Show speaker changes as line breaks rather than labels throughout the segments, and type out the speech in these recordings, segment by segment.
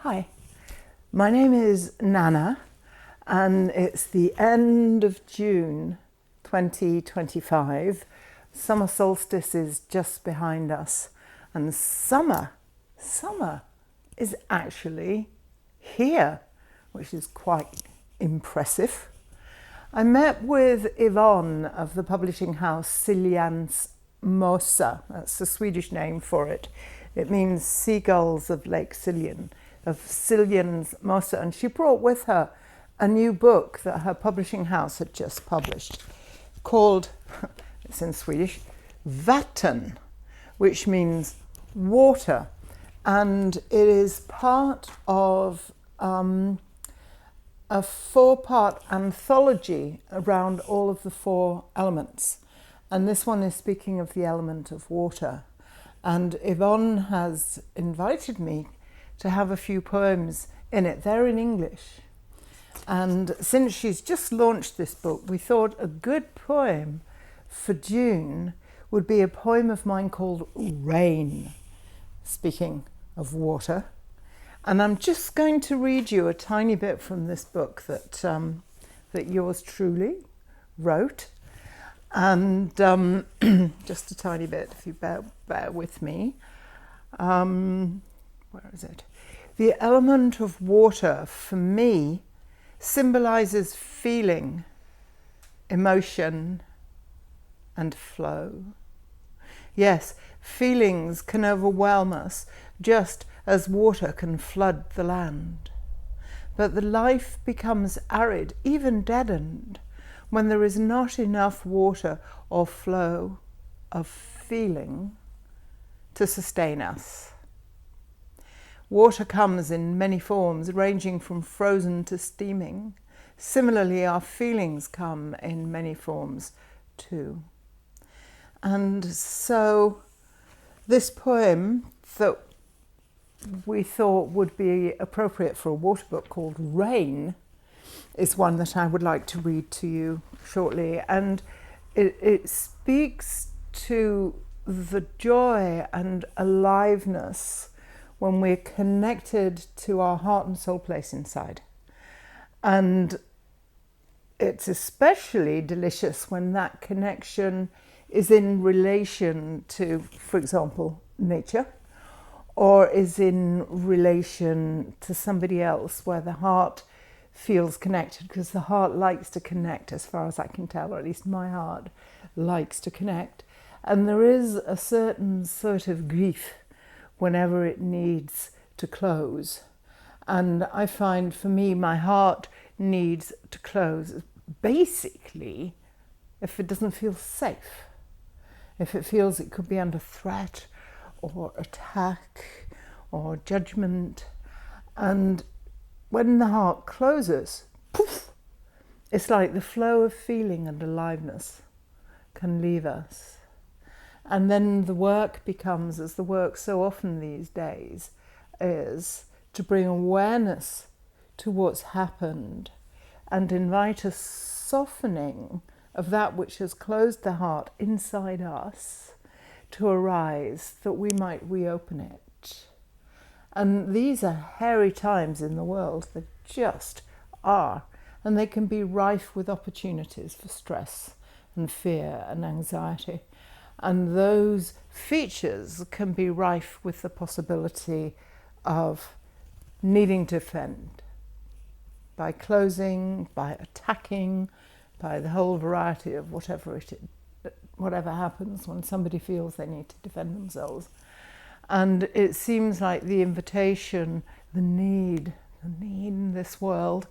Hi, my name is Nanna and it's the end of June 2025. Summer solstice is just behind us and summer is actually here, which is quite impressive. I met with Yvonne of the publishing house Siljans Mossa. That's the Swedish name for it. It means seagulls of Lake Siljan, of Siljans Mossa. And she brought with her a new book that her publishing house had just published called, it's in Swedish, Vatten, which means water. And it is part of a 4-part anthology around all of the 4 elements. And this one is speaking of the element of water. And Yvonne has invited me to have a few poems in it. They're in English. And since she's just launched this book, we thought a good poem for June would be a poem of mine called Rain, speaking of water. And I'm just going to read you a tiny bit from this book that yours truly wrote. And just a tiny bit, if you bear with me. Where is it? The element of water, for me, symbolizes feeling, emotion, and flow. Yes, feelings can overwhelm us, just as water can flood the land. But the life becomes arid, even deadened, when there is not enough water or flow of feeling to sustain us. Water comes in many forms, ranging from frozen to steaming. Similarly, our feelings come in many forms too. And so this poem that we thought would be appropriate for a water book called Rain is one that I would like to read to you shortly. And it speaks to the joy and aliveness when we're connected to our heart and soul place inside. And it's especially delicious when that connection is in relation to, for example, nature, or is in relation to somebody else where the heart feels connected, because the heart likes to connect, as far as I can tell, or at least my heart likes to connect. And there is a certain sort of grief whenever it needs to close. And I find for me, my heart needs to close basically if it doesn't feel safe, if it feels it could be under threat or attack or judgment. And when the heart closes, poof, it's like the flow of feeling and aliveness can leave us. And then the work becomes, as the work so often these days is, to bring awareness to what's happened and invite a softening of that which has closed the heart inside us to arise, that we might reopen it. And these are hairy times in the world, they just are. And they can be rife with opportunities for stress and fear and anxiety. And those features can be rife with the possibility of needing to defend by closing, by attacking, by the whole variety of whatever happens when somebody feels they need to defend themselves. And it seems like the invitation, the need in this world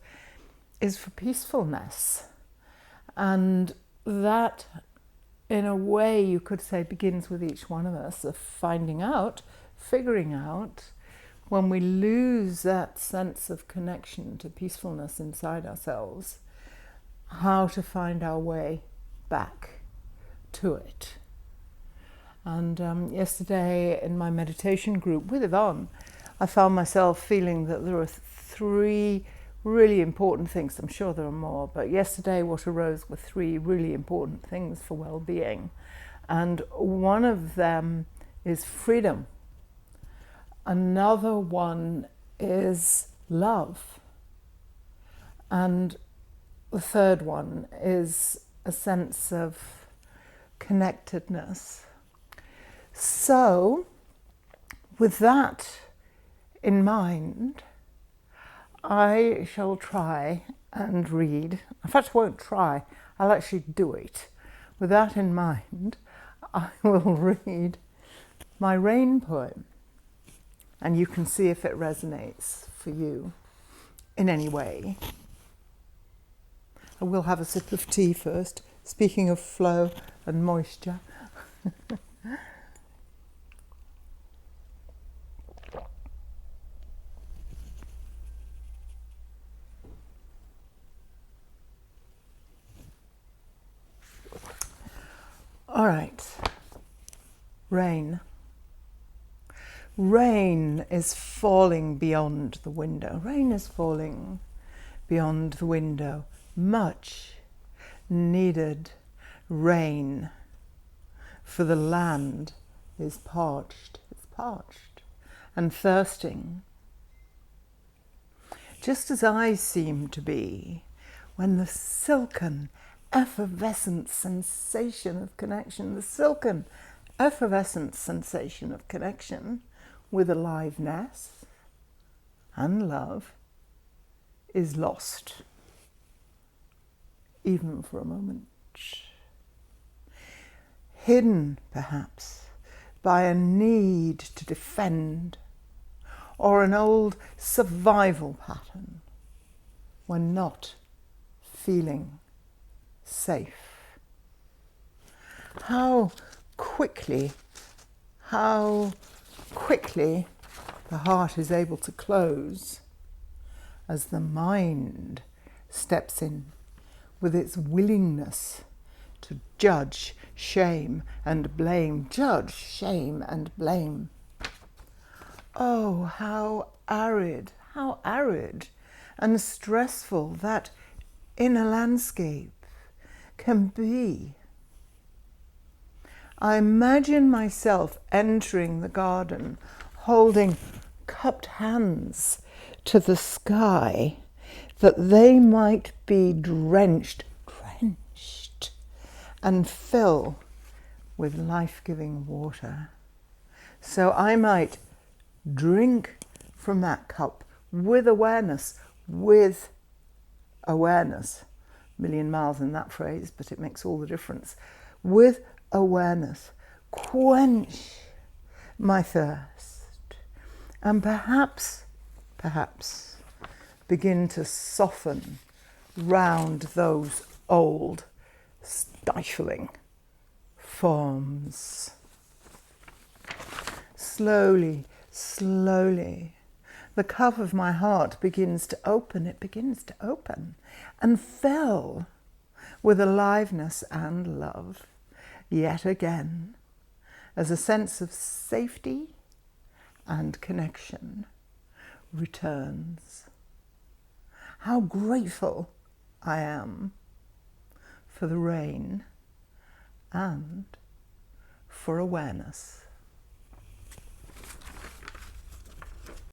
is for peacefulness. And that, in a way, you could say, begins with each one of us, of figuring out, when we lose that sense of connection to peacefulness inside ourselves, how to find our way back to it. And yesterday in my meditation group with Yvonne, I found myself feeling that there are 3 really important things. I'm sure there are more, but yesterday what arose were 3 really important things for well-being. And one of them is freedom. Another one is love. And the third one is a sense of connectedness. So, with that in mind, I shall try and read. In fact, I won't try, I'll actually do it. With that in mind, I will read my rain poem, and you can see if it resonates for you in any way. I will have a sip of tea first, speaking of flow and moisture. All right, rain. Rain is falling beyond the window. Rain is falling beyond the window. Much needed rain, for the land is parched. It's parched and thirsting, just as I seem to be when the silken effervescent sensation of connection, the silken effervescent sensation of connection with aliveness and love is lost, even for a moment. Hidden, perhaps, by a need to defend or an old survival pattern when not feeling safe. How quickly the heart is able to close as the mind steps in with its willingness to judge, shame and blame. Judge, shame and blame. Oh, how arid and stressful that inner landscape can be. I imagine myself entering the garden, holding cupped hands to the sky, that they might be drenched and fill with life-giving water. So I might drink from that cup with awareness, million miles in that phrase, but it makes all the difference. With awareness, quench my thirst, and perhaps begin to soften round those old, stifling forms. Slowly, the cup of my heart begins to open. It begins to open and fill with aliveness and love yet again, as a sense of safety and connection returns. How grateful I am for the rain and for awareness.